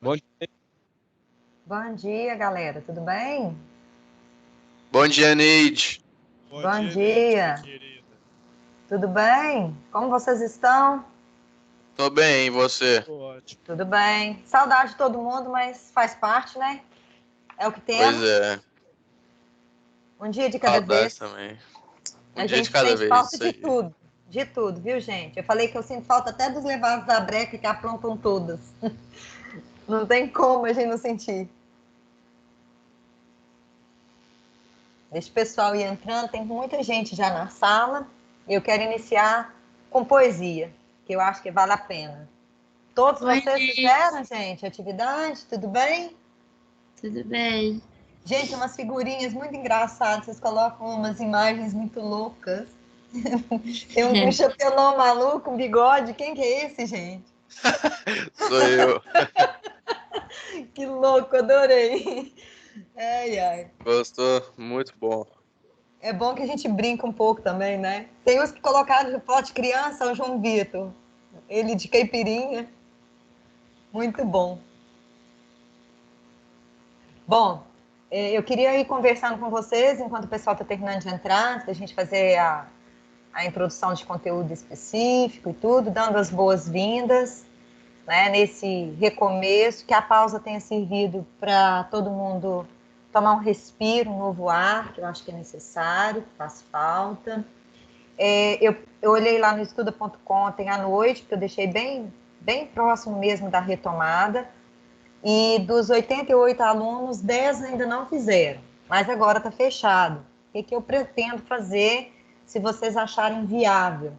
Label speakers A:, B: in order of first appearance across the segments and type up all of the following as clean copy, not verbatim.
A: Bom dia.
B: Bom dia, galera. Tudo bem?
C: Bom dia, Neide.
B: Bom dia.
A: Querida.
B: Tudo bem? Como vocês estão?
C: Tô bem, e você?
A: Tô ótimo.
B: Tudo bem. Saudade de todo mundo, mas faz parte, né? É o que temos.
C: Pois é,
B: Um dia de cada
C: saudades
B: vez.
C: também.
B: A
C: Um dia de
B: gente
C: cada
B: sente
C: vez,
B: falta
C: isso
B: de
C: aí.
B: tudo. De tudo, viu, gente? Eu falei que eu sinto falta até dos levados da breca que aprontam todas. Não tem como a gente não sentir. Deixa o pessoal ir entrando, tem muita gente já na sala. Eu quero iniciar com poesia, que eu acho que vale a pena. Todos
D: Oi,
B: vocês
D: Neide.
B: fizeram, gente, atividade? Tudo bem?
D: Tudo bem?
B: Gente, umas figurinhas muito engraçadas. Vocês colocam umas imagens muito loucas. Tem um com chapelão maluco, um bigode. Quem que é esse, gente?
C: Sou eu.
B: Que louco, adorei. Ai, ai.
C: Gostou? Muito bom.
B: É bom que a gente brinca um pouco também, né? Tem uns que colocaram de foto de criança, o João Vitor. Ele de caipirinha. Muito bom. Bom, eu queria ir conversando com vocês enquanto o pessoal está terminando de entrar, antes da gente fazer a introdução de conteúdo específico e tudo, dando as boas-vindas, né, nesse recomeço, que a pausa tenha servido para todo mundo tomar um respiro, um novo ar, que eu acho que é necessário, que faz falta. Eu olhei lá no estuda.com ontem à noite, porque eu deixei bem próximo mesmo da retomada, e dos 88 alunos, 10 ainda não fizeram, mas agora está fechado. O que eu pretendo fazer se vocês acharem viável?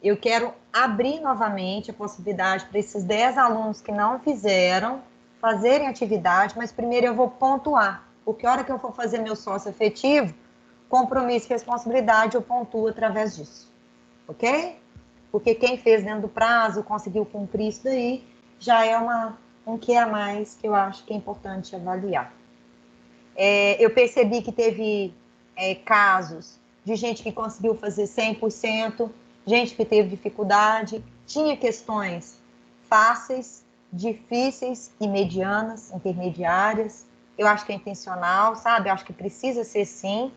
B: Eu quero abrir novamente a possibilidade para esses 10 alunos que não fizeram fazerem atividade, mas primeiro eu vou pontuar, porque a hora que eu for fazer meu sócio efetivo, compromisso e responsabilidade, eu pontuo através disso, ok? Porque quem fez dentro do prazo, conseguiu cumprir isso daí, já é um que a mais que eu acho que é importante avaliar. Eu percebi que teve casos de gente que conseguiu fazer 100%, gente que teve dificuldade, tinha questões fáceis, difíceis e medianas, intermediárias. Eu acho que é intencional, sabe? Eu acho que precisa ser sim.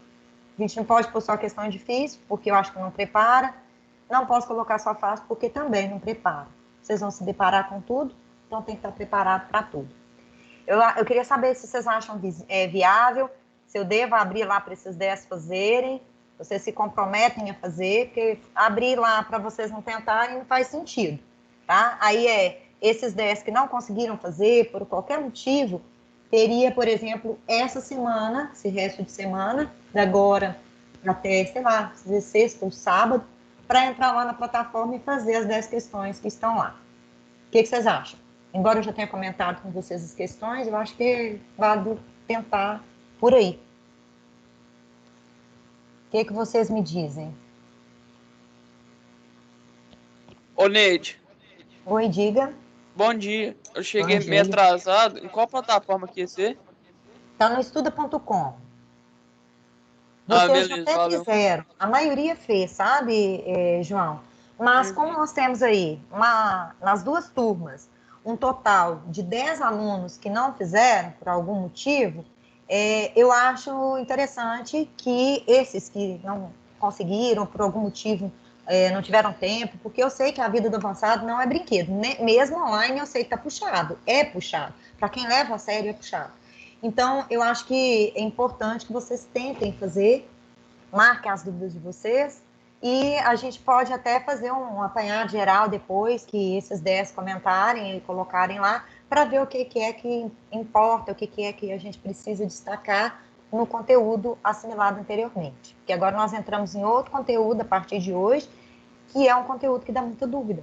B: A gente não pode pôr só questão difícil, porque eu acho que não prepara. Não posso colocar só fácil, porque também não prepara. Vocês vão se deparar com tudo, então tem que estar preparado para tudo. Eu queria saber se vocês acham viável, se eu devo abrir lá para esses 10 fazerem, vocês se comprometem a fazer, porque abrir lá para vocês não tentarem não faz sentido, tá? Aí esses 10 que não conseguiram fazer, por qualquer motivo, teria, por exemplo, essa semana, esse resto de semana, da agora até, sei lá, sexta ou sábado, para entrar lá na plataforma e fazer as 10 questões que estão lá. O que vocês acham? Embora eu já tenha comentado com vocês as questões, eu acho que vale tentar por aí. O que vocês me dizem?
E: Ô, Neide,
B: Oi, diga.
E: bom dia. Eu cheguei
B: Bom dia.
E: meio atrasado. Em qual plataforma que ia ser?
B: Está no estuda.com.
E: Ah,
B: Vocês
E: beleza,
B: até
E: valeu.
B: fizeram, a maioria fez, sabe, João? Mas como nós temos aí, nas duas turmas, um total de 10 alunos que não fizeram, por algum motivo, eu acho interessante que esses que não conseguiram, por algum motivo, não tiveram tempo, porque eu sei que a vida do avançado não é brinquedo, né? Mesmo online eu sei que está puxado, é puxado. Para quem leva a sério, é puxado. Então, eu acho que é importante que vocês tentem fazer, marquem as dúvidas de vocês, e a gente pode até fazer um apanhado geral depois que esses 10 comentarem e colocarem lá, para ver o que é que importa, o que é que a gente precisa destacar no conteúdo assimilado anteriormente. Porque agora nós entramos em outro conteúdo a partir de hoje, que é um conteúdo que dá muita dúvida.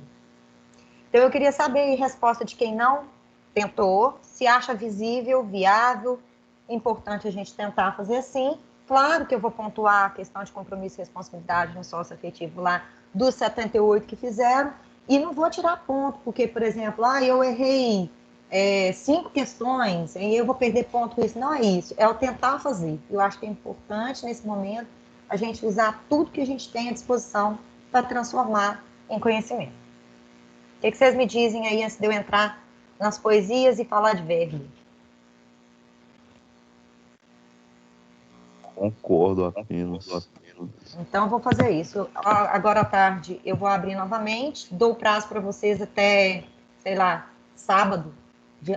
B: Então, eu queria saber a resposta de quem não tentou, se acha visível, viável, importante a gente tentar fazer assim. Claro que eu vou pontuar a questão de compromisso e responsabilidade no sócio afetivo lá dos 78 que fizeram, e não vou tirar ponto, porque, por exemplo, eu errei 5 questões, e eu vou perder ponto com isso. Não é isso, é o tentar fazer. Eu acho que é importante, nesse momento, a gente usar tudo que a gente tem à disposição para transformar em conhecimento. O que vocês me dizem aí antes de eu entrar nas poesias e falar de verbo?
A: Concordo apenas.
B: Então, eu vou fazer isso. Agora à tarde, eu vou abrir novamente. Dou prazo para vocês até, sei lá, sábado,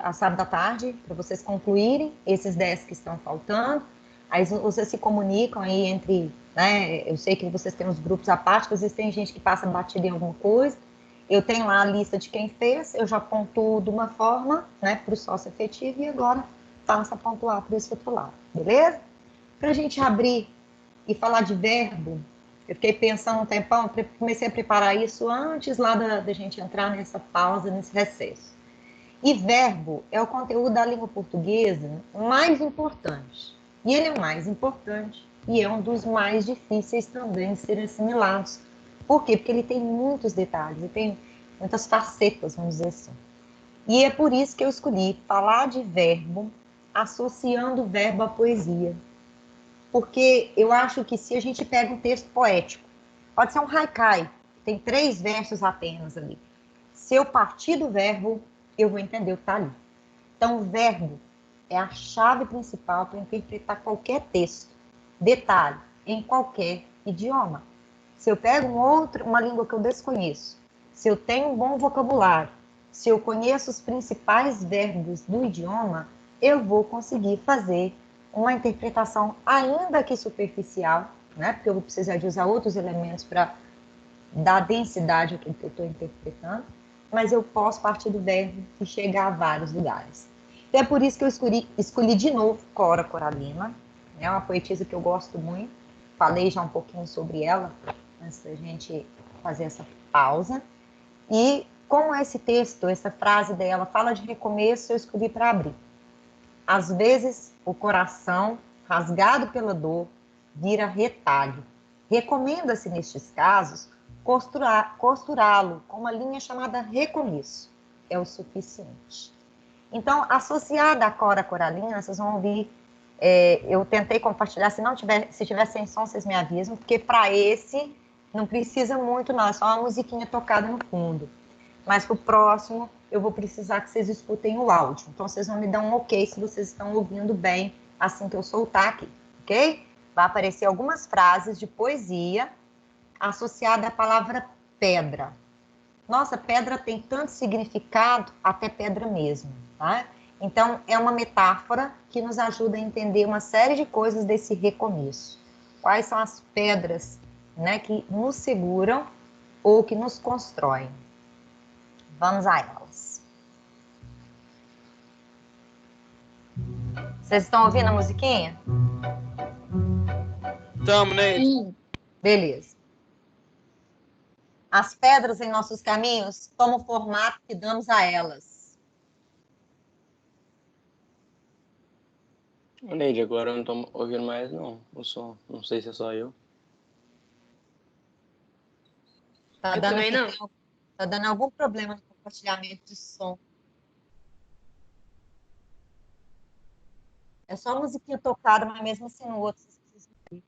B: a sábado à tarde, para vocês concluírem esses 10 que estão faltando. Aí vocês se comunicam aí entre, né? Eu sei que vocês têm os grupos à parte, às vezes tem gente que passa batida em alguma coisa. Eu tenho lá a lista de quem fez, eu já pontuo de uma forma, né, para o sócio efetivo, e agora passa a pontuar para esse outro lado, beleza? Para a gente abrir e falar de verbo, eu fiquei pensando um tempão, comecei a preparar isso antes lá da gente entrar nessa pausa, nesse recesso. E verbo é o conteúdo da língua portuguesa mais importante. E ele é o mais importante e é um dos mais difíceis também de serem assimilados. Por quê? Porque ele tem muitos detalhes, ele tem muitas facetas, vamos dizer assim. E é por isso que eu escolhi falar de verbo, associando o verbo à poesia. Porque eu acho que se a gente pega um texto poético, pode ser um haikai, tem 3 versos apenas ali. Se eu partir do verbo, eu vou entender o que está ali. Então, o verbo é a chave principal para interpretar qualquer texto. Detalhe, em qualquer idioma. Se eu pego uma língua que eu desconheço, se eu tenho um bom vocabulário, se eu conheço os principais verbos do idioma, eu vou conseguir fazer uma interpretação ainda que superficial, né? Porque eu vou precisar de usar outros elementos para dar densidade àquilo que eu estou interpretando, mas eu posso partir do verbo e chegar a vários lugares. Então, é por isso que eu escolhi de novo Cora Coralina, é uma poetisa que eu gosto muito, falei já um pouquinho sobre ela, antes da gente fazer essa pausa, e como esse texto, essa frase dela fala de recomeço, eu escolhi para abrir. Às vezes, o coração, rasgado pela dor, vira retalho. Recomenda-se, nestes casos, costurá-lo com uma linha chamada recomeço. É o suficiente. Então, associada à Cora Coralina, vocês vão ouvir, eu tentei compartilhar, se tiver sem som, vocês me avisam, porque para esse não precisa muito não, é só uma musiquinha tocada no fundo. Mas para o próximo, eu vou precisar que vocês escutem o áudio. Então, vocês vão me dar um ok se vocês estão ouvindo bem assim que eu soltar aqui, ok? Vai aparecer algumas frases de poesia associada à palavra pedra. Nossa, pedra tem tanto significado, até pedra mesmo, tá? Então, é uma metáfora que nos ajuda a entender uma série de coisas desse recomeço. Quais são as pedras, né, que nos seguram ou que nos constroem? Vamos a elas. Vocês estão ouvindo a musiquinha?
E: Tamo, né?
B: Beleza. As pedras em nossos caminhos tomam o formato que damos a elas.
F: Neide, agora eu não tô ouvindo mais não, o som. Não sei se é só eu.
B: Tá
D: Eu
B: dando
D: também não.
B: Tá dando algum problema no compartilhamento de som. É só a musiquinha tocada, mas mesmo assim no outro vocês precisam ouvir.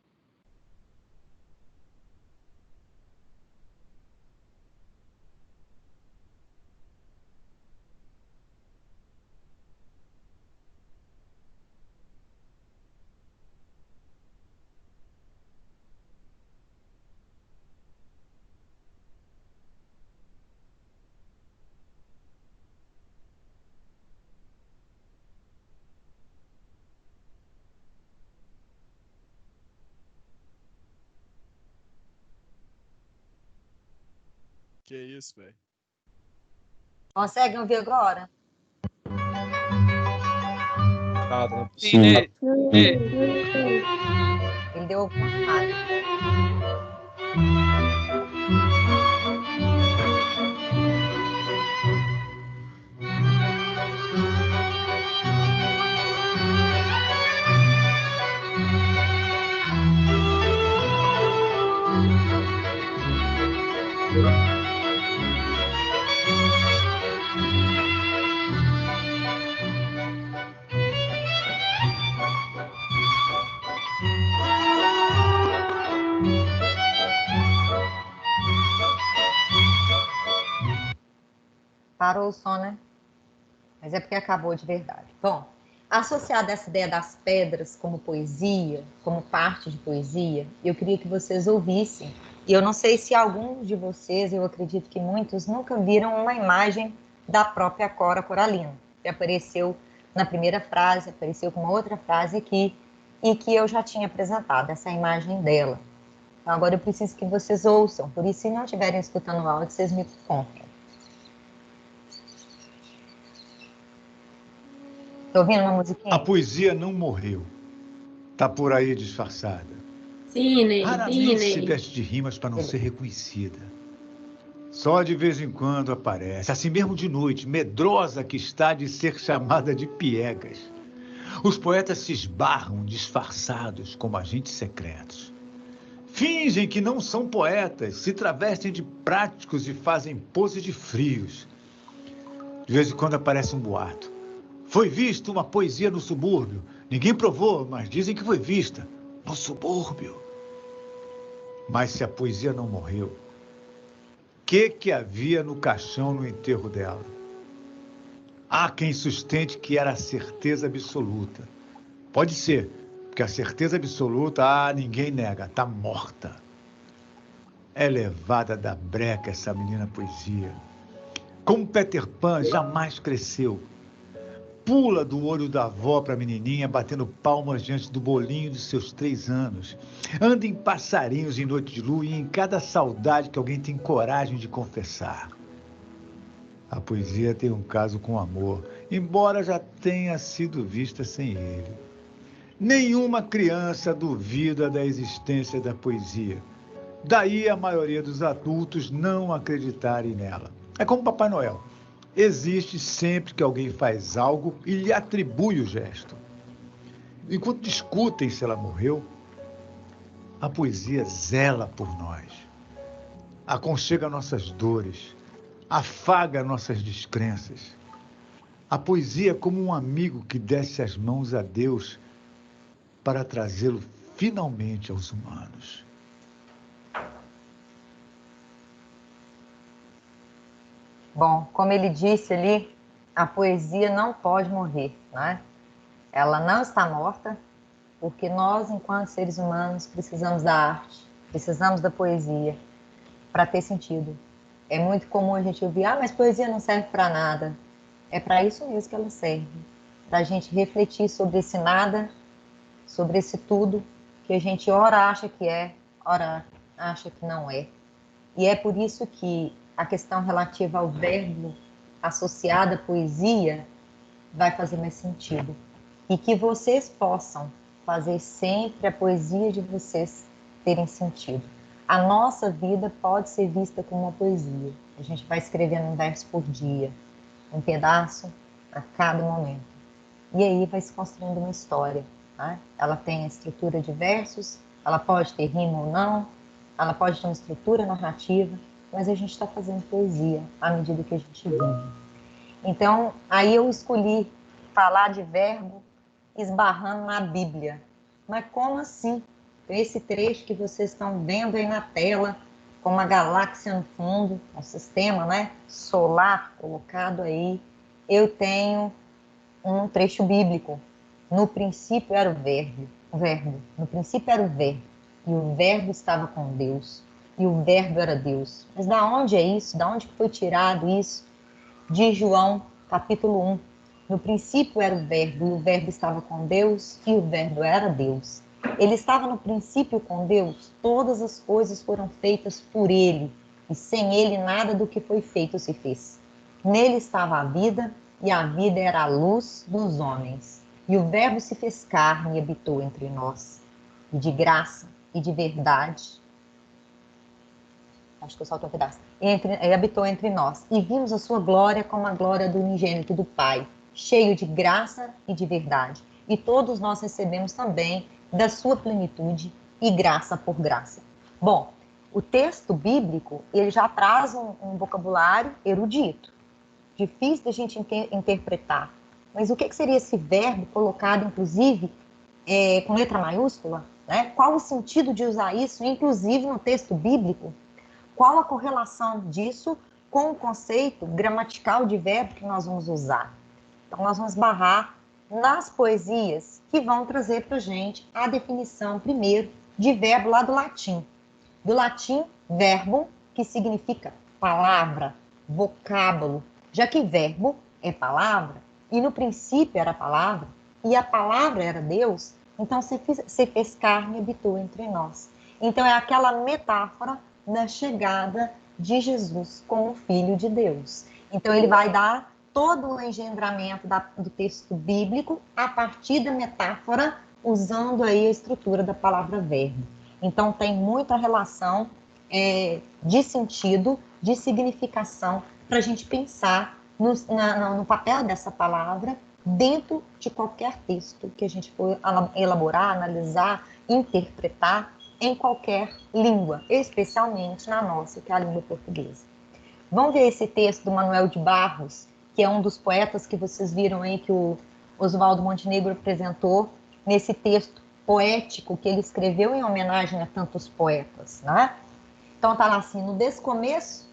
G: Que isso, velho?
B: Conseguem ouvir agora?
G: Nada,
E: Sim, né?
B: Ele deu alguma falha. Parou o som, né? Mas é porque acabou de verdade. Bom, associada a essa ideia das pedras como poesia, como parte de poesia, eu queria que vocês ouvissem. E eu não sei se algum de vocês, eu acredito que muitos, nunca viram uma imagem da própria Cora Coralina, que apareceu na primeira frase, apareceu com uma outra frase aqui, e que eu já tinha apresentado, essa imagem dela. Então, agora eu preciso que vocês ouçam, por isso, se não estiverem escutando o áudio, vocês me contam. Estou ouvindo uma musiquinha?
A: A poesia não morreu. Está por aí disfarçada.
D: Cine,
A: Raramente se
D: cine.
A: veste de rimas para não ser reconhecida. Só de vez em quando aparece, assim mesmo de noite, medrosa que está de ser chamada de piegas. Os poetas se esbarram disfarçados como agentes secretos. Fingem que não são poetas, se travestem de práticos e fazem pose de frios. De vez em quando aparece um boato. Foi vista uma poesia no subúrbio. Ninguém provou, mas dizem que foi vista. No subúrbio. Mas se a poesia não morreu, o que havia no caixão no enterro dela? Há quem sustente que era a certeza absoluta. Pode ser, porque a certeza absoluta, ninguém nega, está morta. É levada da breca essa menina poesia. Como Peter Pan jamais cresceu. Pula do olho da avó para a menininha, batendo palmas diante do bolinho de seus 3 anos. Anda em passarinhos em noite de lua e em cada saudade que alguém tem coragem de confessar. A poesia tem um caso com o amor, embora já tenha sido vista sem ele. Nenhuma criança duvida da existência da poesia. Daí a maioria dos adultos não acreditarem nela. É como Papai Noel. Existe sempre que alguém faz algo e lhe atribui o gesto. Enquanto discutem se ela morreu, a poesia zela por nós. Aconchega nossas dores, afaga nossas descrenças. A poesia é como um amigo que desce as mãos a Deus para trazê-lo finalmente aos humanos.
B: Bom, como ele disse ali, a poesia não pode morrer, né? Ela não está morta, porque nós, enquanto seres humanos, precisamos da arte, precisamos da poesia para ter sentido. É muito comum a gente ouvir, mas poesia não serve para nada. É para isso mesmo que ela serve, para a gente refletir sobre esse nada, sobre esse tudo, que a gente ora acha que é, ora acha que não é. E é por isso que a questão relativa ao verbo associado à poesia vai fazer mais sentido. E que vocês possam fazer sempre a poesia de vocês terem sentido. A nossa vida pode ser vista como uma poesia. A gente vai escrevendo um verso por dia, um pedaço a cada momento. E aí vai se construindo uma história. Né? Ela tem a estrutura de versos, ela pode ter rima ou não, ela pode ter uma estrutura narrativa, mas a gente está fazendo poesia à medida que a gente vive. Então, aí eu escolhi falar de verbo esbarrando na Bíblia. Mas como assim? Esse trecho que vocês estão vendo aí na tela, com uma galáxia no fundo, um sistema, né, solar colocado aí, eu tenho um trecho bíblico. No princípio era o verbo. No princípio era o verbo. E o verbo estava com Deus. E o verbo era Deus. Mas da onde é isso? Da onde foi tirado isso? De João, capítulo 1. No princípio era o verbo estava com Deus, e o verbo era Deus. Ele estava no princípio com Deus, todas as coisas foram feitas por ele, e sem ele nada do que foi feito se fez. Nele estava a vida, e a vida era a luz dos homens. E o verbo se fez carne e habitou entre nós. E de graça e de verdade, acho que eu salto um pedaço, habitou entre nós. E vimos a sua glória como a glória do unigênito do Pai, cheio de graça e de verdade. E todos nós recebemos também da sua plenitude e graça por graça. Bom, o texto bíblico, ele já traz um vocabulário erudito, difícil da gente interpretar. Mas o que seria esse verbo colocado, inclusive, com letra maiúscula? Né? Qual o sentido de usar isso, inclusive no texto bíblico? Qual a correlação disso com o conceito gramatical de verbo que nós vamos usar? Então, nós vamos barrar nas poesias que vão trazer para a gente a definição, primeiro, de verbo lá do latim. Do latim, verbo, que significa palavra, vocábulo, já que verbo é palavra, e no princípio era palavra, e a palavra era Deus, então se fez carne e habitou entre nós. Então é aquela metáfora da chegada de Jesus como Filho de Deus. Então ele vai dar todo o engendramento do texto bíblico a partir da metáfora, usando aí a estrutura da palavra verbo. Então tem muita relação de sentido, de significação, para a gente pensar no papel dessa palavra dentro de qualquer texto que a gente for elaborar, analisar, interpretar em qualquer língua, especialmente na nossa, que é a língua portuguesa. Vamos ver esse texto do Manuel de Barros, que é um dos poetas que vocês viram aí que o Oswaldo Montenegro apresentou nesse texto poético que ele escreveu em homenagem a tantos poetas, né? Então tá lá assim, no descomeço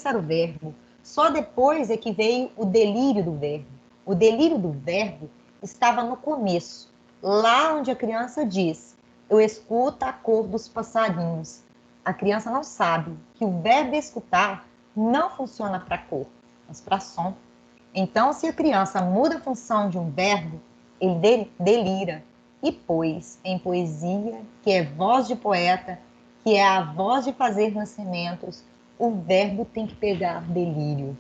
B: era o verbo, só depois é que veio o delírio do verbo. O delírio do verbo estava no começo, lá onde a criança diz, eu escuto a cor dos passarinhos. A criança não sabe que o verbo escutar não funciona para cor, mas para som. Então, se a criança muda a função de um verbo, ele delira. E pois, em poesia, que é voz de poeta, que é a voz de fazer nascimentos, o verbo tem que pegar delírio.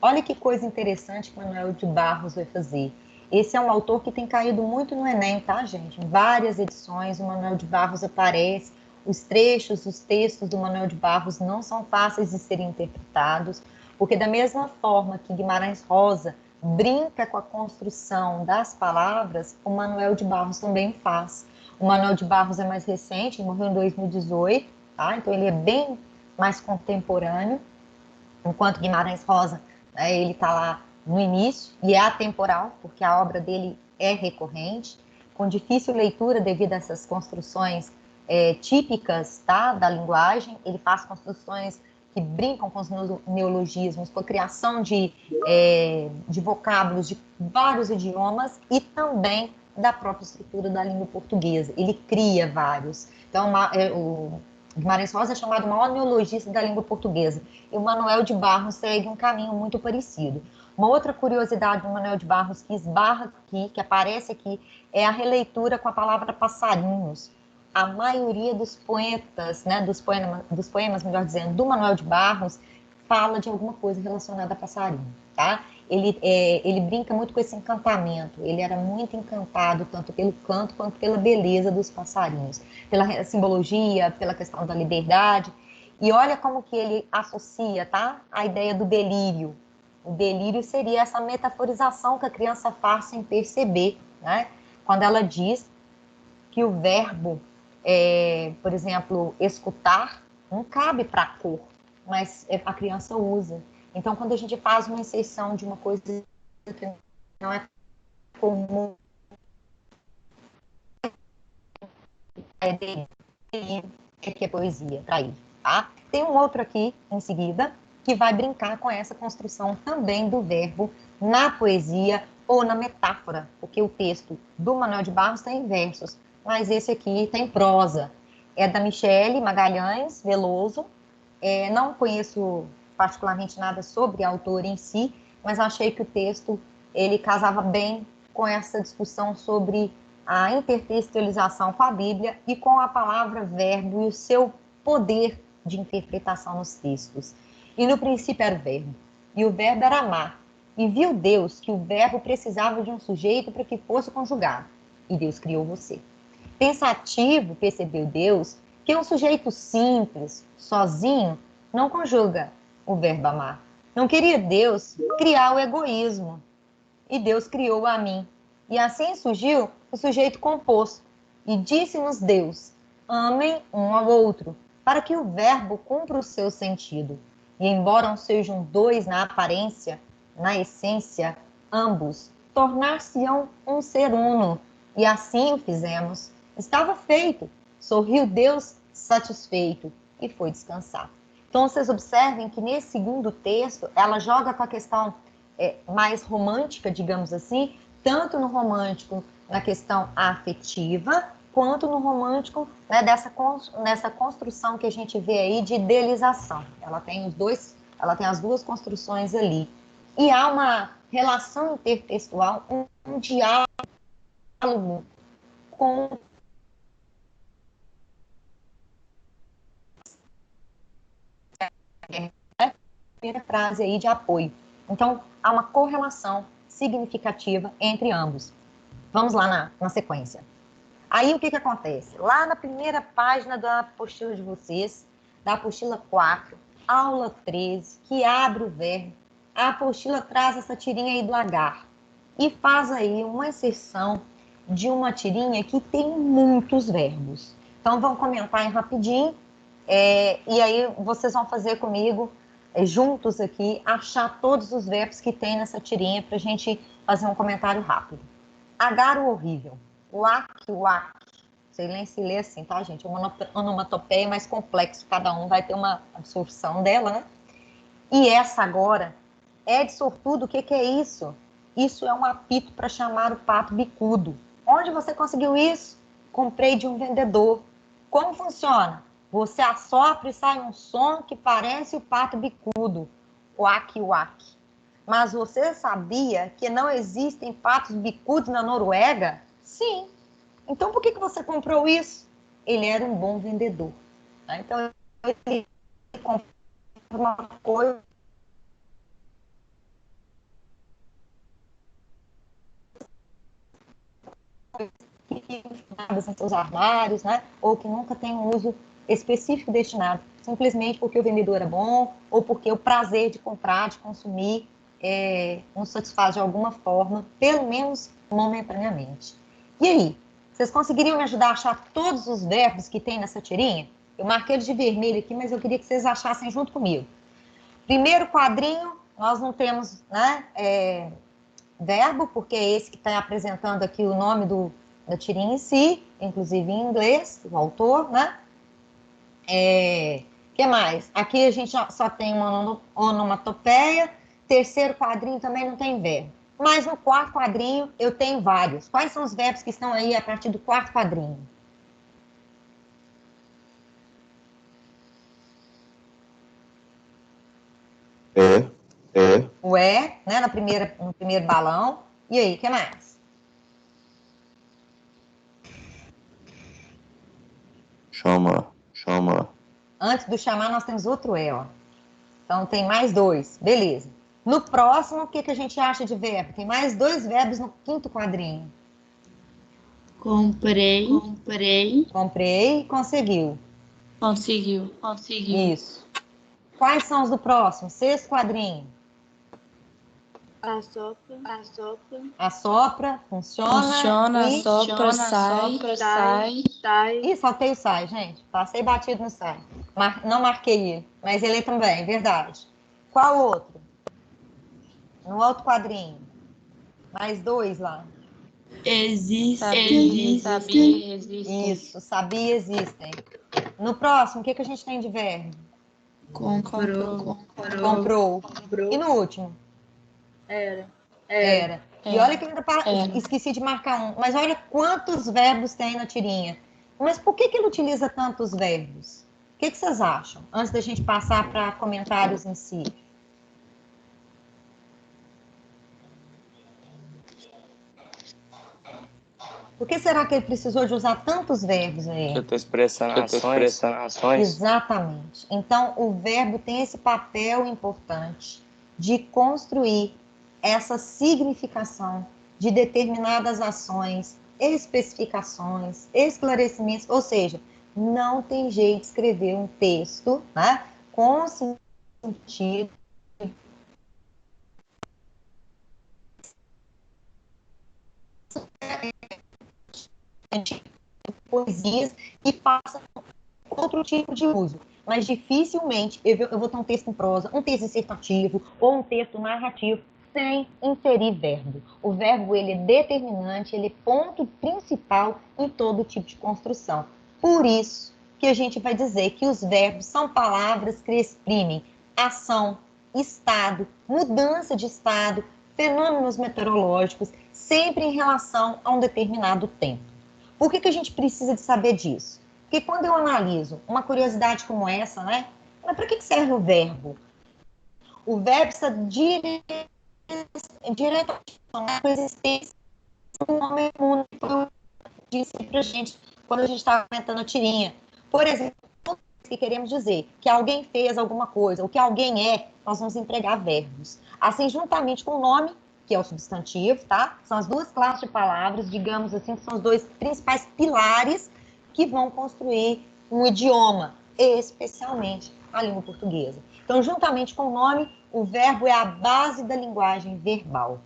B: Olha que coisa interessante que Manuel de Barros vai fazer. Esse é um autor que tem caído muito no Enem, tá, gente? Em várias edições, o Manuel de Barros aparece. Os trechos, os textos do Manuel de Barros não são fáceis de serem interpretados, porque da mesma forma que Guimarães Rosa brinca com a construção das palavras, o Manuel de Barros também faz. O Manuel de Barros é mais recente, morreu em 2018, tá? Então ele é bem mais contemporâneo, enquanto Guimarães Rosa, né, ele está lá no início, e é atemporal, porque a obra dele é recorrente, com difícil leitura devido a essas construções típicas, tá, da linguagem. Ele faz construções que brincam com os neologismos, com a criação de vocábulos de vários idiomas e também da própria estrutura da língua portuguesa. Ele cria vários. Então, o Guimarães Rosa é chamado o maior neologista da língua portuguesa. E o Manuel de Barros segue um caminho muito parecido. Uma outra curiosidade do Manuel de Barros que esbarra aqui, que aparece aqui, é a releitura com a palavra passarinhos. A maioria dos poetas, né, dos poemas, melhor dizendo, do Manuel de Barros, fala de alguma coisa relacionada a passarinho, tá? Ele brinca muito com esse encantamento. Ele era muito encantado, tanto pelo canto quanto pela beleza dos passarinhos, pela simbologia, pela questão da liberdade. E olha como que ele associa, tá? A ideia do delírio. O delírio seria essa metaforização que a criança faz sem perceber, né? Quando ela diz que o verbo, por exemplo, escutar, não cabe para a cor, mas a criança usa. Então, quando a gente faz uma inserção de uma coisa que não é comum, que é poesia, para ele, tá? Tem um outro aqui, em seguida, que vai brincar com essa construção também do verbo na poesia ou na metáfora, porque o texto do Manuel de Barros tem versos, mas esse aqui tem prosa. É da Michele Magalhães Veloso. Não conheço particularmente nada sobre a autora em si, mas achei que o texto ele casava bem com essa discussão sobre a intertextualização com a Bíblia e com a palavra verbo e o seu poder de interpretação nos textos. E no princípio era o verbo, e o verbo era amar. E viu Deus que o verbo precisava de um sujeito para que fosse conjugado, e Deus criou você. Pensativo, percebeu Deus que um sujeito simples, sozinho, não conjuga o verbo amar. Não queria Deus criar o egoísmo, e Deus criou a mim. E assim surgiu o sujeito composto. E disse-nos Deus, amem um ao outro, para que o verbo cumpra o seu sentido. E embora não sejam dois na aparência, na essência, ambos tornar-se-ão um ser uno. E assim o fizemos. Estava feito. Sorriu Deus satisfeito e foi descansar. Então, vocês observem que nesse segundo texto, ela joga com a questão mais romântica, digamos assim, tanto no romântico na questão afetiva, quanto no romântico, né, nessa construção que a gente vê aí de idealização. Ela tem as duas construções ali. E há uma relação intertextual, um diálogo com a primeira frase aí de apoio. Então, há uma correlação significativa entre ambos. Vamos lá na sequência. Aí, o que acontece? Lá na primeira página da apostila de vocês, da apostila 4, aula 13, que abre o verbo, a apostila traz essa tirinha aí do agar e faz aí uma exceção de uma tirinha que tem muitos verbos. Então, vamos comentar aí rapidinho, e aí vocês vão fazer comigo, juntos aqui, achar todos os verbos que tem nessa tirinha para a gente fazer um comentário rápido. Agar o horrível. Uac, uac. Sei nem se lê assim, tá, gente? Uma onomatopeia mais complexo, cada um vai ter uma absorção dela, né? E essa agora é de sortudo. O que é isso? Isso é um apito para chamar o pato bicudo. Onde você conseguiu isso? Comprei de um vendedor. Como funciona? Você assopra e sai um som que parece o pato bicudo. Uac, uac. Mas você sabia que não existem patos bicudos na Noruega? Sim. Então, por que você comprou isso? Ele era um bom vendedor. Tá? Então, ele comprou uma coisa que em seus armários, né? Ou que nunca tem um uso específico destinado, simplesmente porque o vendedor é bom ou porque o prazer de comprar, de consumir, nos satisfaz de alguma forma, pelo menos momentaneamente. E aí, vocês conseguiriam me ajudar a achar todos os verbos que tem nessa tirinha? Eu marquei eles de vermelho aqui, mas eu queria que vocês achassem junto comigo. Primeiro quadrinho, nós não temos, né, verbo, porque é esse que está apresentando aqui o nome da tirinha em si, inclusive em inglês, o autor, né? Que mais? Aqui a gente só tem uma onomatopeia. Terceiro quadrinho também não tem verbo. Mas no quarto quadrinho eu tenho vários. Quais são os verbos que estão aí a partir do quarto quadrinho? O né, no primeiro balão. E aí, o que mais?
F: Chama.
B: Antes do chamar, nós temos outro ó. Então, tem mais dois. Beleza. No próximo, o que a gente acha de verbo? Tem mais dois verbos no quinto quadrinho.
D: Comprei.
B: Comprei e conseguiu.
D: Conseguiu.
B: Isso. Quais são os do próximo? Sexto quadrinho. Assopra, funciona. E...
D: assopra, sai.
B: Ih, faltei o sai, gente. Passei batido no sai. Não marquei ele, mas ele também, verdade. Qual outro? No outro quadrinho. Mais dois lá.
D: Existe. Sabia.
B: Isso, sabia, existem. No próximo, o que a gente tem de verbo?
D: Comprou.
B: E no último? Era. E olha que eu ainda esqueci de marcar um. Mas olha quantos verbos tem na tirinha. Mas por que ele utiliza tantos verbos? O que vocês acham? Antes da gente passar para comentários em si. Por que será que ele precisou de usar tantos verbos aí?
F: Eu estou expressando ações.
B: Exatamente. Então, o verbo tem esse papel importante de construir essa significação de determinadas ações, especificações, esclarecimentos, ou seja, não tem jeito de escrever um texto, né, com sentido poesias e faça outro tipo de uso. Mas dificilmente eu vou ter um texto em prosa, um texto dissertativo ou um texto narrativo sem inserir verbo. O verbo, ele é determinante, ele é ponto principal em todo tipo de construção. Por isso que a gente vai dizer que os verbos são palavras que exprimem ação, estado, mudança de estado, fenômenos meteorológicos, sempre em relação a um determinado tempo. Por que a gente precisa de saber disso? Porque quando eu analiso uma curiosidade como essa, né? Mas para que serve o verbo? O verbo está diretamente com a existência do homem mundo, que eu disse para a gente quando a gente estava comentando a tirinha. Por exemplo, que queremos dizer que alguém fez alguma coisa, o que alguém é, nós vamos empregar verbos. Assim, juntamente com o nome, que é o substantivo, tá? São as duas classes de palavras, digamos assim, que são os dois principais pilares que vão construir um idioma, especialmente a língua portuguesa. Então, juntamente com o nome, o verbo é a base da linguagem verbal.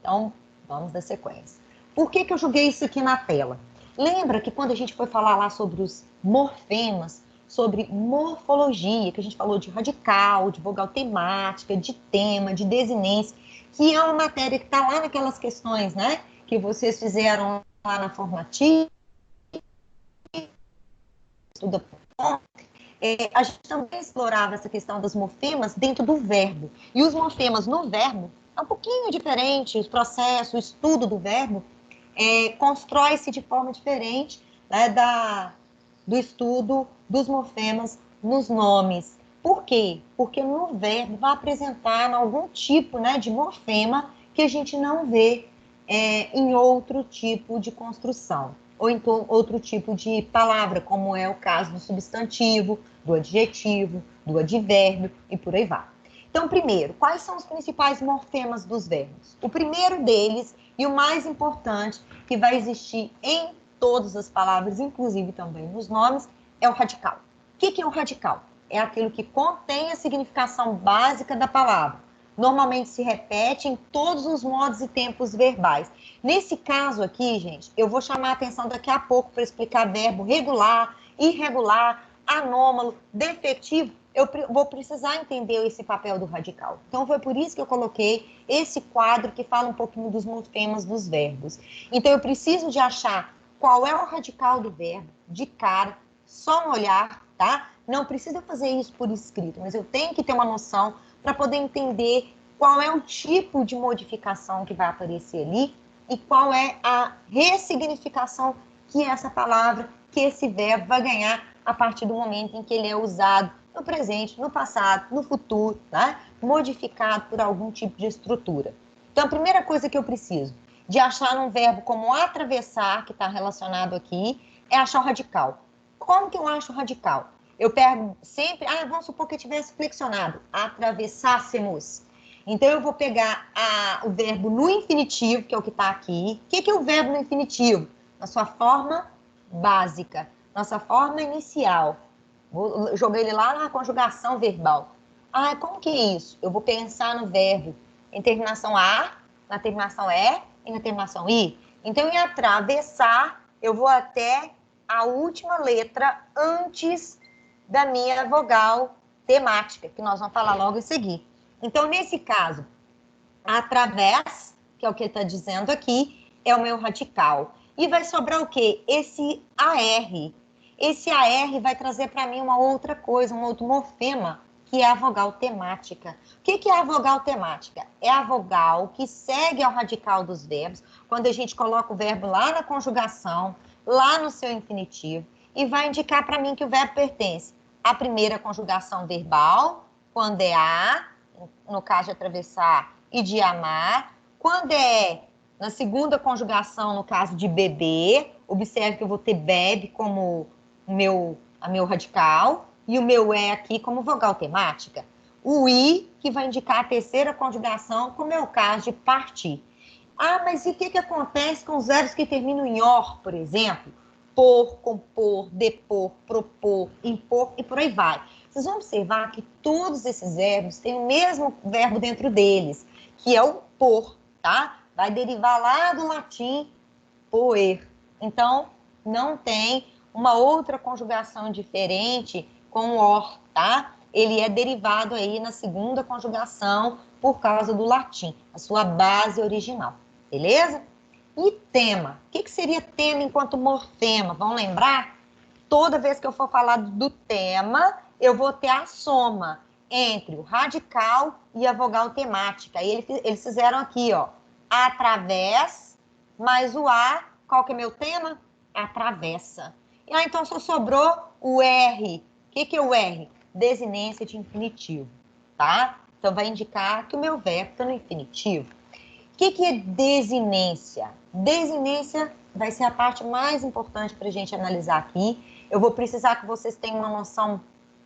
B: Então, vamos dar sequência. Por que eu joguei isso aqui na tela? Lembra que quando a gente foi falar lá sobre os morfemas, sobre morfologia, que a gente falou de radical, de vogal temática, de tema, de desinência, que é uma matéria que está lá naquelas questões, né? Que vocês fizeram lá na formativa, estuda a gente também explorava essa questão dos morfemas dentro do verbo. E os morfemas no verbo é um pouquinho diferente, o processo, o estudo do verbo constrói-se de forma diferente, né, do estudo dos morfemas nos nomes. Por quê? Porque no verbo vai apresentar algum tipo, né, de morfema que a gente não vê em outro tipo de construção, ou em outro tipo de palavra, como é o caso do substantivo, do adjetivo, do advérbio e por aí vai. Então, primeiro, quais são os principais morfemas dos verbos? O primeiro deles, e o mais importante, que vai existir em todas as palavras, inclusive também nos nomes, é o radical. O que é o radical? É aquilo que contém a significação básica da palavra. Normalmente se repete em todos os modos e tempos verbais. Nesse caso aqui, gente, eu vou chamar a atenção daqui a pouco para explicar verbo regular, irregular, anômalo, defetivo. Eu vou precisar entender esse papel do radical. Então, foi por isso que eu coloquei esse quadro que fala um pouquinho dos morfemas dos verbos. Então, eu preciso de achar qual é o radical do verbo, de cara, só no olhar, tá? Não precisa fazer isso por escrito, mas eu tenho que ter uma noção para poder entender qual é o tipo de modificação que vai aparecer ali e qual é a ressignificação que essa palavra, que esse verbo vai ganhar a partir do momento em que ele é usado no presente, no passado, no futuro, tá? Modificado por algum tipo de estrutura. Então, a primeira coisa que eu preciso de achar um verbo como atravessar, que está relacionado aqui, é achar o radical. Como que eu acho o radical? Eu pego sempre, vamos supor que eu tivesse flexionado, atravessássemos. Então, eu vou pegar o verbo no infinitivo, que é o que está aqui. O que é o verbo no infinitivo? Na sua forma básica, nossa forma inicial. Joguei ele lá na conjugação verbal. Como que é isso? Eu vou pensar no verbo em terminação A, na terminação E e na terminação I. Então, em atravessar, eu vou até a última letra antes da minha vogal temática, que nós vamos falar logo em seguida. Então, nesse caso, através, que é o que ele está dizendo aqui, é o meu radical. E vai sobrar o quê? Esse AR. Esse AR vai trazer para mim uma outra coisa, um outro morfema, que é a vogal temática. O que é a vogal temática? É a vogal que segue ao radical dos verbos, quando a gente coloca o verbo lá na conjugação, lá no seu infinitivo, e vai indicar para mim que o verbo pertence à primeira conjugação verbal, quando é a, no caso de atravessar, e de amar, quando é na segunda conjugação, no caso de beber, observe que eu vou ter bebe como a meu radical, e o meu é aqui como vogal temática. O i, que vai indicar a terceira conjugação, como é o caso de partir. Mas e o que acontece com os verbos que terminam em or, por exemplo? Por, compor, depor, propor, impor e por aí vai. Vocês vão observar que todos esses verbos têm o mesmo verbo dentro deles, que é o por, tá? Vai derivar lá do latim poer. Então, não tem uma outra conjugação diferente com o or, tá? Ele é derivado aí na segunda conjugação por causa do latim, a sua base original, beleza? E tema? O que seria tema enquanto morfema? Vão lembrar? Toda vez que eu for falar do tema, eu vou ter a soma entre o radical e a vogal temática. E eles fizeram aqui, ó, através, mais o A, qual que é meu tema? Atravessa. E aí, então, só sobrou o R. O que é o R? Desinência de infinitivo, tá? Então, vai indicar que o meu verbo está no infinitivo. O que é desinência? Desinência vai ser a parte mais importante para a gente analisar aqui. Eu vou precisar que vocês tenham uma noção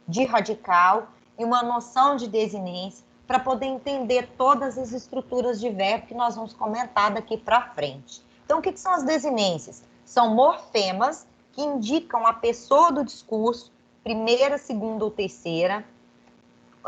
B: de radical e uma noção de desinência para poder entender todas as estruturas de verbo que nós vamos comentar daqui para frente. Então, o que são as desinências? São morfemas que indicam a pessoa do discurso, primeira, segunda ou terceira,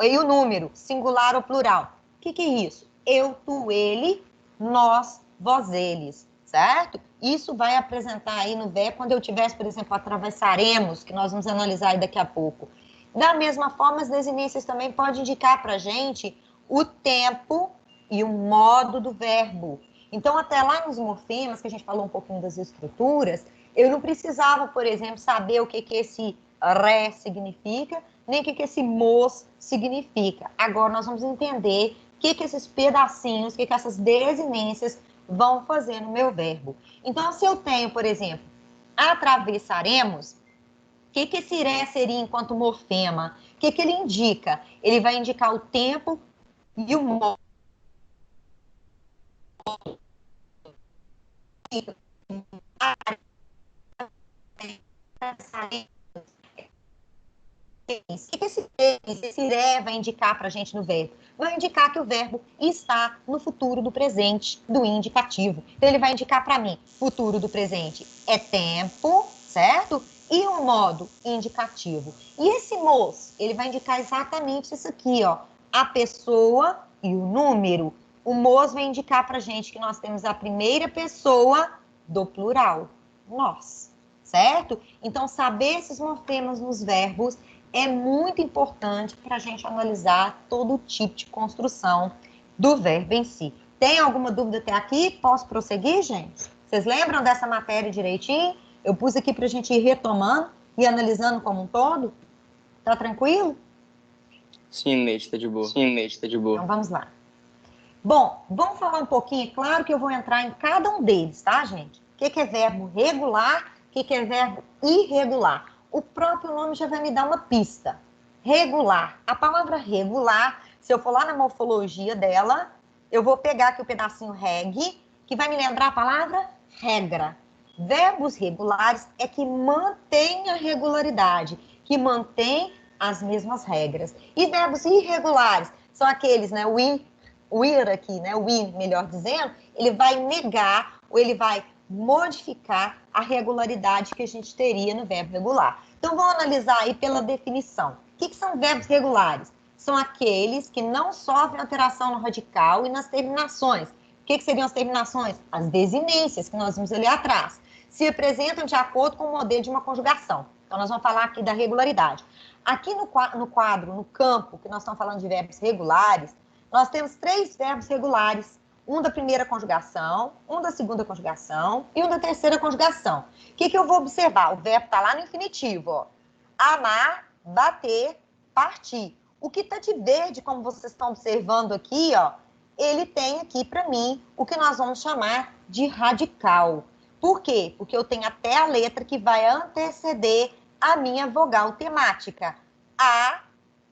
B: e o número, singular ou plural. O que é isso? Eu, tu, ele, nós, vós, eles, certo? Isso vai apresentar aí no verbo quando eu tivesse, por exemplo, atravessaremos, que nós vamos analisar aí daqui a pouco. Da mesma forma, as desinências também podem indicar para a gente o tempo e o modo do verbo. Então, até lá nos morfemas, que a gente falou um pouquinho das estruturas, eu não precisava, por exemplo, saber o que esse ré significa, nem o que esse mos significa. Agora, nós vamos entender o que esses pedacinhos, o que essas desinências vão fazer no meu verbo. Então, se eu tenho, por exemplo, atravessaremos, o que esse ré seria enquanto morfema? O que ele indica? Ele vai indicar o tempo e o modo. O que esse ré vai indicar para a gente no verbo? Vai indicar que o verbo está no futuro do presente, do indicativo. Então, ele vai indicar para mim, futuro do presente é tempo, certo? E o modo indicativo. E esse mos, ele vai indicar exatamente isso aqui, ó. A pessoa e o número. O mos vai indicar para a gente que nós temos a primeira pessoa do plural, nós, certo? Então, saber esses morfemas nos verbos é muito importante para a gente analisar todo o tipo de construção do verbo em si. Tem alguma dúvida até aqui? Posso prosseguir, gente? Vocês lembram dessa matéria direitinho? Eu pus aqui para a gente ir retomando e analisando como um todo. Tá tranquilo?
F: Sim, Neide, tá de boa. Sim, Neide, tá de boa.
B: Então, vamos lá. Bom, vamos falar um pouquinho. É claro que eu vou entrar em cada um deles, tá, gente? O que é verbo regular? O que é verbo irregular? O próprio nome já vai me dar uma pista. Regular. A palavra regular, se eu for lá na morfologia dela, eu vou pegar aqui o pedacinho reg, que vai me lembrar a palavra regra. Verbos regulares é que mantém a regularidade, que mantém as mesmas regras. E verbos irregulares são aqueles, né? O ir aqui, né? O ir, melhor dizendo, ele vai negar ou ele vai modificar a regularidade que a gente teria no verbo regular. Então, vamos analisar aí pela definição. O que são verbos regulares? São aqueles que não sofrem alteração no radical e nas terminações. O que seriam as terminações? As desinências, que nós vimos ali atrás. Se apresentam de acordo com o modelo de uma conjugação. Então, nós vamos falar aqui da regularidade. Aqui no quadro, no campo, que nós estamos falando de verbos regulares, nós temos 3 verbos regulares. Um da primeira conjugação, um da segunda conjugação e um da terceira conjugação. O que eu vou observar? O verbo está lá no infinitivo, ó. Amar, bater, partir. O que está de verde, como vocês estão observando aqui, ó, ele tem aqui para mim o que nós vamos chamar de radical. Por quê? Porque eu tenho até a letra que vai anteceder a minha vogal temática. A,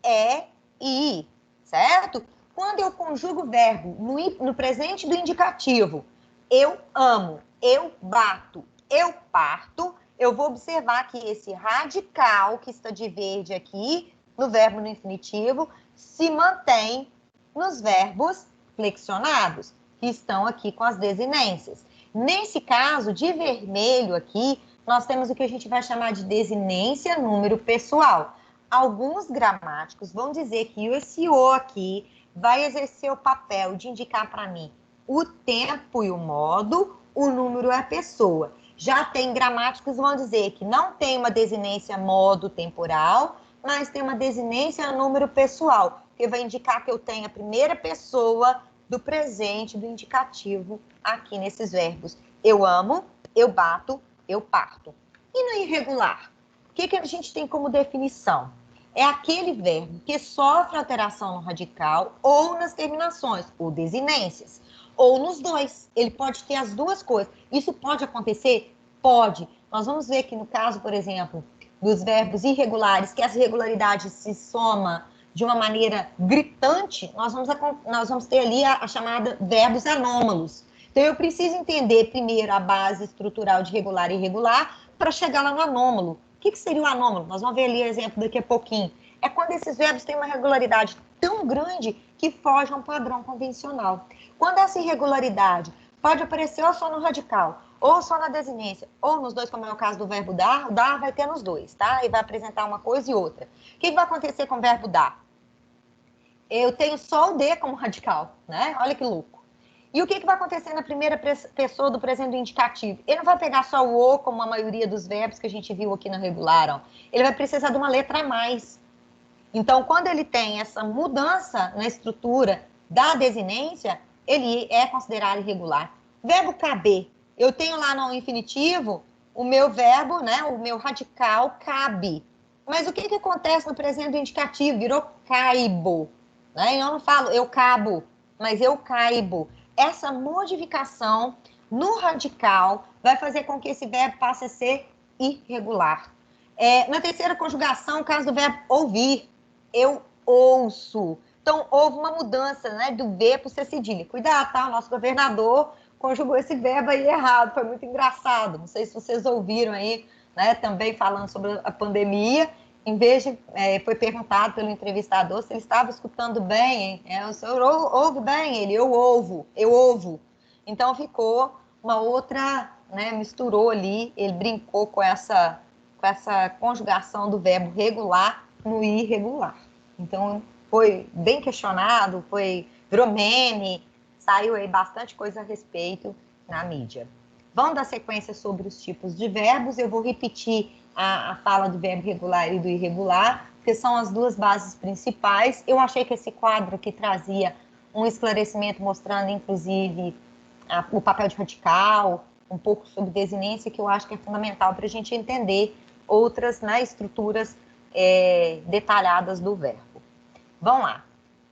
B: E e I, certo? Quando eu conjugo o verbo no presente do indicativo, eu amo, eu bato, eu parto, eu vou observar que esse radical que está de verde aqui, no verbo no infinitivo, se mantém nos verbos flexionados, que estão aqui com as desinências. Nesse caso, de vermelho aqui, nós temos o que a gente vai chamar de desinência número pessoal. Alguns gramáticos vão dizer que esse O aqui vai exercer o papel de indicar para mim o tempo e o modo, o número é a pessoa. Já tem gramáticos que vão dizer que não tem uma desinência modo temporal, mas tem uma desinência número pessoal, que vai indicar que eu tenho a primeira pessoa do presente, do indicativo, aqui nesses verbos. Eu amo, eu bato, eu parto. E no irregular? O que a gente tem como definição? é aquele verbo que sofre alteração no radical ou nas terminações, ou desinências, ou nos dois. Ele pode ter as duas coisas. Isso pode acontecer? Pode. Nós vamos ver que no caso, por exemplo, dos verbos irregulares, que as irregularidades se somam de uma maneira gritante, nós vamos ter ali a chamada verbos anômalos. Então, eu preciso entender primeiro a base estrutural de regular e irregular para chegar lá no anômalo. O que seria o anômalo? Nós vamos ver ali o exemplo daqui a pouquinho. É quando esses verbos têm uma regularidade tão grande que foge a um padrão convencional. Quando essa irregularidade pode aparecer ou só no radical, ou só na desinência, ou nos dois, como é o caso do verbo dar, o dar vai ter nos dois, tá? E vai apresentar uma coisa e outra. O que vai acontecer com o verbo dar? Eu tenho só o D como radical, né? Olha que louco. E o que vai acontecer na primeira pessoa do presente do indicativo? Ele não vai pegar só o O, como a maioria dos verbos que a gente viu aqui na regular, ó. Ele vai precisar de uma letra a mais. Então, quando ele tem essa mudança na estrutura da desinência, ele é considerado irregular. Verbo caber. Eu tenho lá no infinitivo o meu verbo, né, o meu radical cabe. Mas o que acontece no presente do indicativo? Virou caibo. Né? Eu não falo eu cabo, mas eu caibo. Essa modificação no radical vai fazer com que esse verbo passe a ser irregular. Na terceira conjugação, o caso do verbo ouvir, eu ouço. Então, houve uma mudança, né, do V para o C cedilha. Cuidado, tá? O nosso governador conjugou esse verbo aí errado, foi muito engraçado. Não sei se vocês ouviram aí, né, também falando sobre a pandemia. Em vez de, foi perguntado pelo entrevistador se ele estava escutando bem, o senhor ouve bem? Ele, eu ouvo. Então, ficou uma outra, né, misturou ali, ele brincou com essa conjugação do verbo regular no irregular. Então, foi bem questionado, virou meme, saiu aí bastante coisa a respeito na mídia. Vamos dar sequência sobre os tipos de verbos, eu vou repetir a fala do verbo regular e do irregular, que são as duas bases principais. Eu achei que esse quadro aqui trazia um esclarecimento mostrando, inclusive, o papel de radical, um pouco sobre desinência, que eu acho que é fundamental para a gente entender outras, né, estruturas detalhadas do verbo. Vamos lá.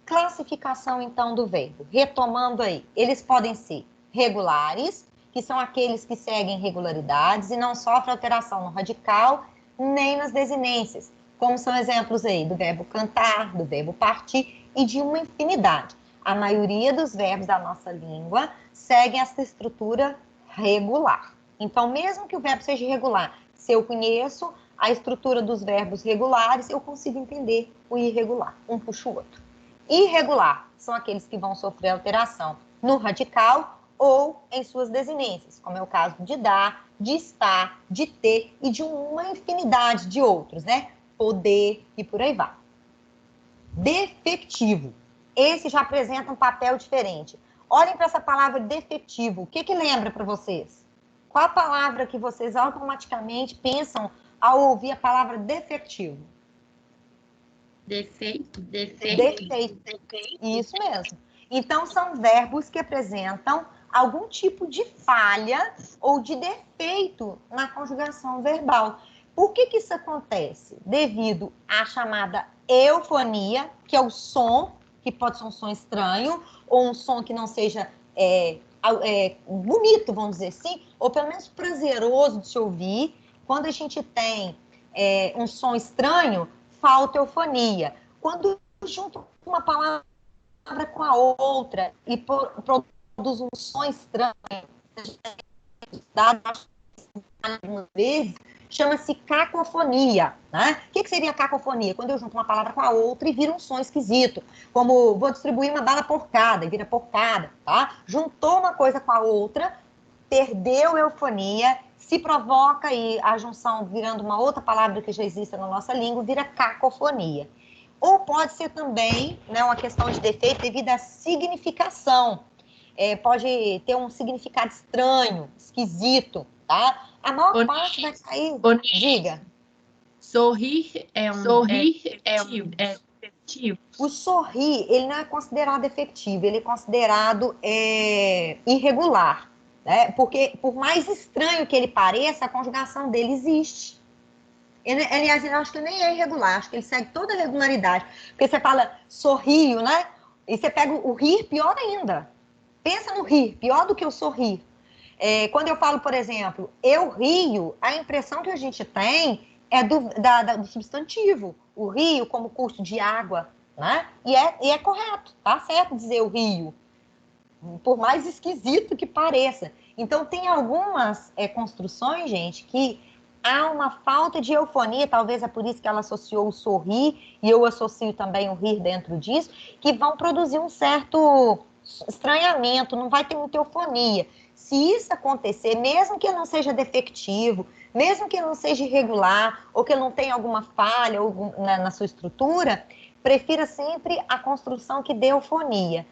B: Classificação, então, do verbo. Retomando aí, eles podem ser regulares, que são aqueles que seguem regularidades e não sofrem alteração no radical nem nas desinências, como são exemplos aí do verbo cantar, do verbo partir e de uma infinidade. A maioria dos verbos da nossa língua seguem essa estrutura regular. Então, mesmo que o verbo seja irregular, se eu conheço a estrutura dos verbos regulares, eu consigo entender o irregular. Um puxa o outro. Irregular são aqueles que vão sofrer alteração no radical ou em suas desinências, como é o caso de dar, de estar, de ter e de uma infinidade de outros, né? Poder e por aí vai. Defectivo. Esse já apresenta um papel diferente. Olhem para essa palavra defectivo. O que lembra para vocês? Qual a palavra que vocês automaticamente pensam ao ouvir a palavra defectivo?
D: Defeito.
B: Isso mesmo. Então, são verbos que apresentam algum tipo de falha ou de defeito na conjugação verbal. Por que isso acontece? Devido à chamada eufonia, que é o som, que pode ser um som estranho, ou um som que não seja bonito, vamos dizer assim, ou pelo menos prazeroso de se ouvir. Quando a gente tem um som estranho, falta eufonia. Quando junto uma palavra com a outra e produz um som estranho, algumas vezes, chama-se cacofonia, né? O que seria cacofonia? Quando eu junto uma palavra com a outra e vira um som esquisito, como vou distribuir uma bala porcada, e vira porcada, tá? Juntou uma coisa com a outra, perdeu eufonia, se provoca aí a junção virando uma outra palavra que já existe na nossa língua, vira cacofonia. Ou pode ser também, né, uma questão de defeito devido à significação. Pode ter um significado estranho, esquisito, tá? A maior parte vai cair. Diga.
D: Sorrir é efetivo.
B: O sorrir, ele não é considerado efetivo, ele é considerado irregular, né? Porque, por mais estranho que ele pareça, a conjugação dele existe. Aliás, eu acho que nem é irregular, acho que ele segue toda a regularidade. Porque você fala sorrio, né? E você pega o rir, pior ainda. Pensa no rir, pior do que o sorrir. Quando eu falo, por exemplo, eu rio, a impressão que a gente tem é do substantivo. O rio como curso de água, né? E é correto, tá certo dizer eu rio. Por mais esquisito que pareça. Então, tem algumas construções, gente, que há uma falta de eufonia, talvez é por isso que ela associou o sorrir, e eu associo também o rir dentro disso, que vão produzir um certo estranhamento, não vai ter muita eufonia. Se isso acontecer, mesmo que não seja defectivo, mesmo que não seja irregular, ou que não tenha alguma falha na sua estrutura, prefira sempre a construção que dê eufonia.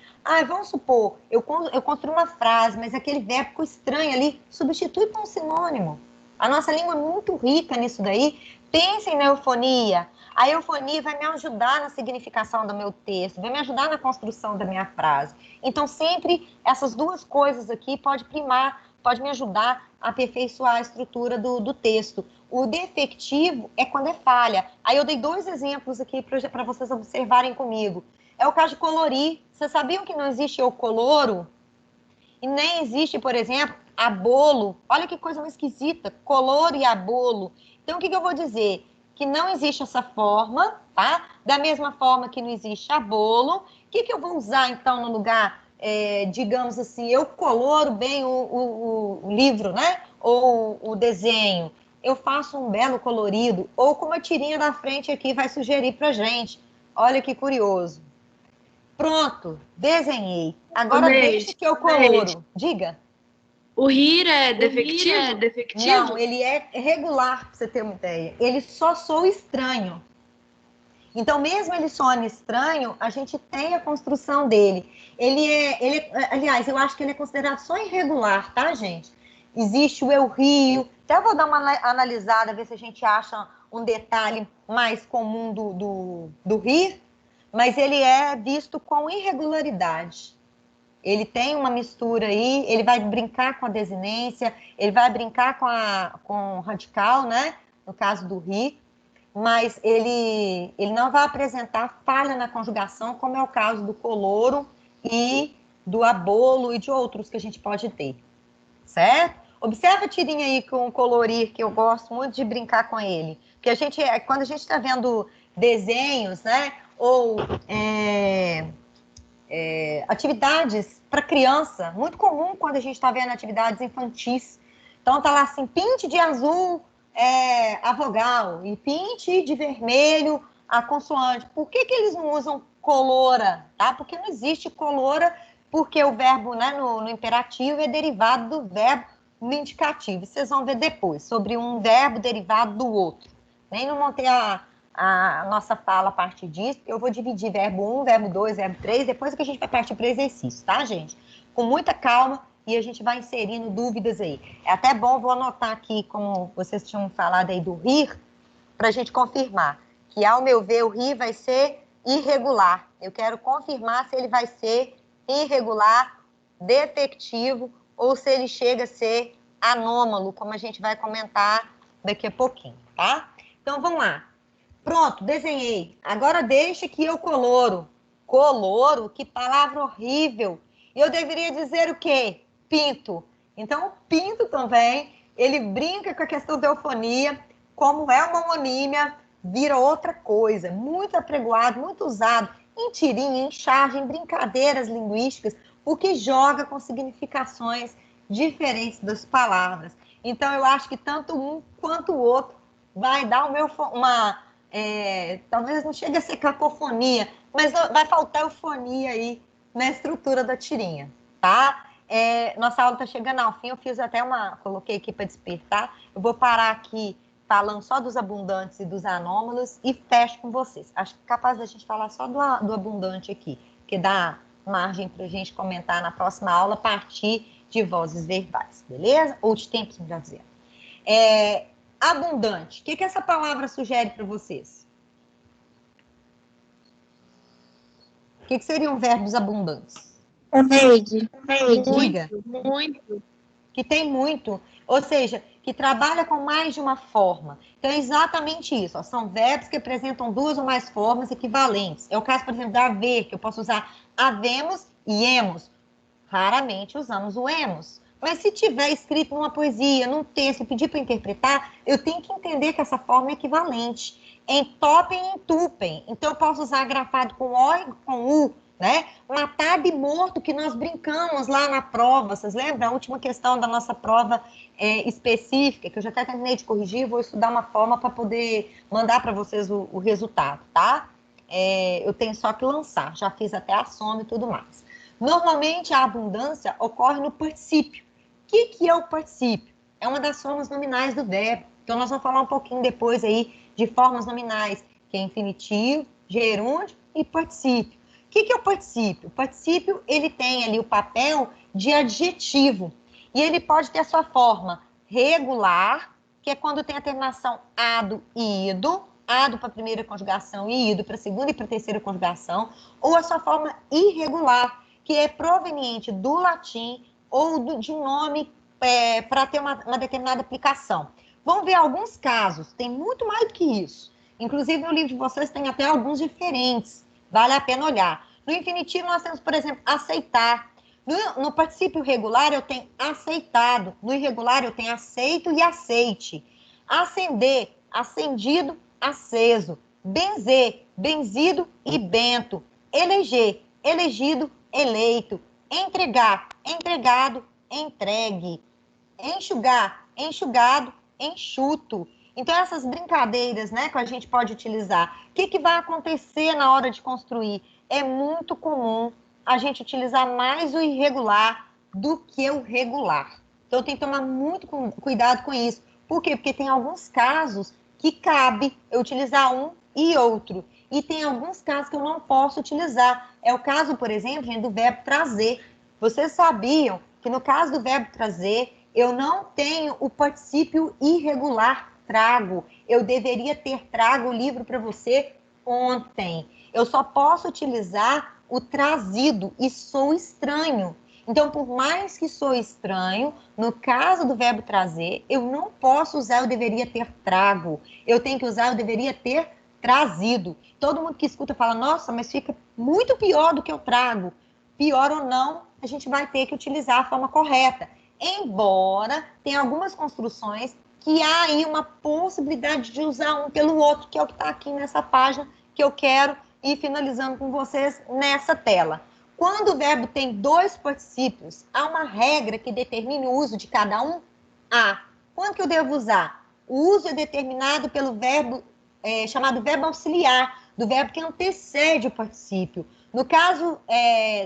B: Vamos supor, eu construo uma frase, mas aquele verbo ficou estranho ali, substitui por um sinônimo. A nossa língua é muito rica nisso daí. Pensem na eufonia. A eufonia vai me ajudar na significação do meu texto, vai me ajudar na construção da minha frase. Então, sempre essas duas coisas aqui pode primar, pode me ajudar a aperfeiçoar a estrutura do texto. O defectivo é quando é falha. Aí eu dei 2 exemplos aqui para vocês observarem comigo. É o caso de colorir. Vocês sabiam que não existe eu coloro? E nem existe, por exemplo, abolo. Olha que coisa mais esquisita, coloro e abolo. Então, o que eu vou dizer? Que não existe essa forma, tá? Da mesma forma que não existe abolo. O que eu vou usar, então, no lugar, digamos assim, eu coloro bem o livro, né? Ou o desenho. Eu faço um belo colorido. Ou como a tirinha da frente aqui vai sugerir pra gente. Olha que curioso. Pronto, desenhei. Agora deixa que eu coloro. Diga.
D: O rir é defectivo?
B: Não, ele é regular, para você ter uma ideia. Ele só soa estranho. Então, mesmo ele soando estranho, a gente tem a construção dele. Aliás, eu acho que ele é considerado só irregular, tá, gente? Existe o eu rio. Até vou dar uma analisada, ver se a gente acha um detalhe mais comum do rir, mas ele é visto com irregularidade. Ele tem uma mistura aí, ele vai brincar com a desinência, ele vai brincar com o radical, né? No caso do rir, mas ele não vai apresentar falha na conjugação, como é o caso do coloro e do abolo e de outros que a gente pode ter, certo? Observa a tirinha aí com o colorir, que eu gosto muito de brincar com ele. Porque quando a gente está vendo desenhos, né? Ou atividades para criança, muito comum quando a gente está vendo atividades infantis. Então, tá lá assim, pinte de azul a vogal e pinte de vermelho a consoante. Por que eles não usam colora? Tá? Porque não existe colora, porque o verbo, né, no imperativo é derivado do verbo no indicativo. Vocês vão ver depois, sobre um verbo derivado do outro. Nem não montei a nossa fala a partir disso, eu vou dividir verbo 1, verbo 2, verbo 3, depois que a gente vai partir para o exercício, tá, gente? Com muita calma e a gente vai inserindo dúvidas aí. É até bom, vou anotar aqui, como vocês tinham falado aí do rir, para a gente confirmar que, ao meu ver, o rir vai ser irregular. Eu quero confirmar se ele vai ser irregular, defectivo, ou se ele chega a ser anômalo, como a gente vai comentar daqui a pouquinho, tá? Então, vamos lá. Pronto, desenhei. Agora deixa que eu coloro. Coloro? Que palavra horrível. E eu deveria dizer o quê? Pinto. Então, o pinto também, ele brinca com a questão da eufonia. Como é uma homonímia, vira outra coisa. Muito apregoado, muito usado em tirinha, em charge, em brincadeiras linguísticas, porque joga com significações diferentes das palavras. Então, eu acho que tanto um quanto o outro vai dar talvez não chegue a ser cacofonia, mas vai faltar eufonia aí na estrutura da tirinha, tá? Nossa aula está chegando ao fim, eu fiz até coloquei aqui para despertar, eu vou parar aqui falando só dos abundantes e dos anômalos e fecho com vocês. Acho que é capaz da gente falar só do abundante aqui, que dá margem para a gente comentar na próxima aula a partir de vozes verbais, beleza? Ou de tempos, melhor dizendo. Abundante. O que essa palavra sugere para vocês? O que seriam verbos abundantes?
H: Neide.
B: Diga.
D: Muito.
B: O que tem muito, ou seja, que trabalha com mais de uma forma. Então, é exatamente isso. Ó, são verbos que apresentam duas ou mais formas equivalentes. É o caso, por exemplo, da haver, que eu posso usar havemos e emos. Raramente usamos o emos. Mas se tiver escrito numa poesia, num texto, e pedir para interpretar, eu tenho que entender que essa forma é equivalente. Entopem e entupem. Então, eu posso usar grafado com O e com U, né? Matado e morto, que nós brincamos lá na prova. Vocês lembram? A última questão da nossa prova específica, que eu já até terminei de corrigir, vou estudar uma forma para poder mandar para vocês o resultado, tá? Eu tenho só que lançar. Já fiz até a soma e tudo mais. Normalmente, a abundância ocorre no particípio. O que é o particípio? É uma das formas nominais do verbo. Então, nós vamos falar um pouquinho depois aí de formas nominais, que é infinitivo, gerúndio e particípio. O que é o particípio? O particípio, ele tem ali o papel de adjetivo. E ele pode ter a sua forma regular, que é quando tem a terminação ado e ido, ado para a primeira conjugação e ido para a segunda e para a terceira conjugação, ou a sua forma irregular, que é proveniente do latim ou de um nome para ter uma determinada aplicação. Vamos ver alguns casos, tem muito mais do que isso. Inclusive, no livro de vocês tem até alguns diferentes, vale a pena olhar. No infinitivo, nós temos, por exemplo, aceitar. No particípio regular, eu tenho aceitado. No irregular, eu tenho aceito e aceite. Acender, acendido, aceso. Benzer, benzido e bento. Eleger, elegido, eleito. Entregar, entregado, entregue. Enxugar, enxugado, enxuto. Então, essas brincadeiras, né, que a gente pode utilizar. O que vai acontecer na hora de construir? É muito comum a gente utilizar mais o irregular do que o regular. Então, tem que tomar muito cuidado com isso. Por quê? Porque tem alguns casos que cabe eu utilizar um e outro. E tem alguns casos que eu não posso utilizar. É o caso, por exemplo, gente, do verbo trazer. Vocês sabiam que no caso do verbo trazer, eu não tenho o particípio irregular trago. Eu deveria ter trago o livro para você ontem. Eu só posso utilizar o trazido e sou estranho. Então, por mais que sou estranho, no caso do verbo trazer, eu não posso usar eu deveria ter trago. Eu tenho que usar eu deveria ter trazido. Todo mundo que escuta fala, nossa, mas fica muito pior do que eu trago. Pior ou não, a gente vai ter que utilizar a forma correta. Embora tenha algumas construções que há aí uma possibilidade de usar um pelo outro, que é o que está aqui nessa página, que eu quero ir finalizando com vocês nessa tela. Quando o verbo tem dois particípios, há uma regra que determine o uso de cada um? Há. Quando que eu devo usar? O uso é determinado pelo verbo chamado verbo auxiliar, do verbo que antecede o particípio. No caso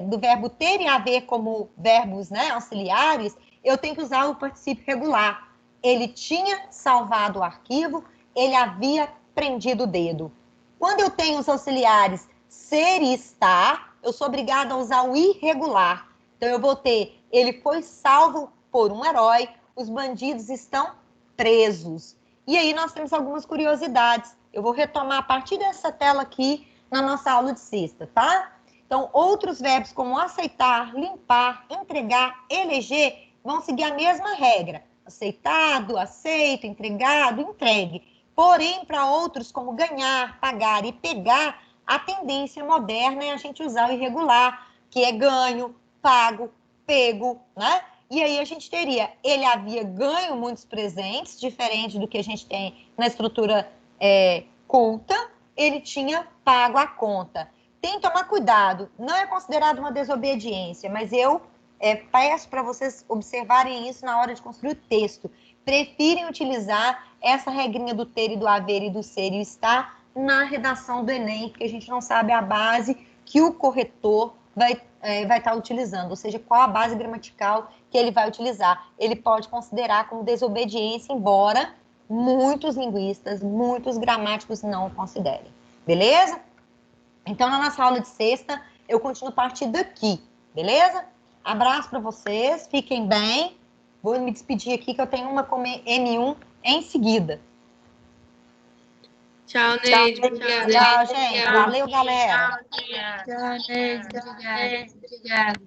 B: do verbo ter e haver como verbos, né, auxiliares, eu tenho que usar o particípio regular. Ele tinha salvado o arquivo, ele havia prendido o dedo. Quando eu tenho os auxiliares ser e estar, eu sou obrigada a usar o irregular. Então, eu vou ter, ele foi salvo por um herói, os bandidos estão presos. E aí, nós temos algumas curiosidades. Eu vou retomar a partir dessa tela aqui, na nossa aula de sexta, tá? Então, outros verbos como aceitar, limpar, entregar, eleger, vão seguir a mesma regra. Aceitado, aceito, entregado, entregue. Porém, para outros, como ganhar, pagar e pegar, a tendência moderna é a gente usar o irregular, que é ganho, pago, pego, né? E aí a gente teria, ele havia ganho muitos presentes, diferente do que a gente tem na estrutura culta, ele tinha pago a conta. Tem que tomar cuidado, não é considerado uma desobediência, mas eu peço para vocês observarem isso na hora de construir o texto. Prefirem utilizar essa regrinha do ter e do haver e do ser e o estar na redação do Enem, porque a gente não sabe a base que o corretor vai estar utilizando, ou seja, qual a base gramatical que ele vai utilizar. Ele pode considerar como desobediência, embora muitos linguistas, muitos gramáticos não o considerem. Beleza? Então, na nossa aula de sexta, eu continuo a partir daqui, beleza? Abraço para vocês, fiquem bem. Vou me despedir aqui, que eu tenho uma com M1 em seguida.
D: Tchau, Neide.
B: Tchau, gente. Valeu, galera.
D: Tchau, Neide. Obrigada.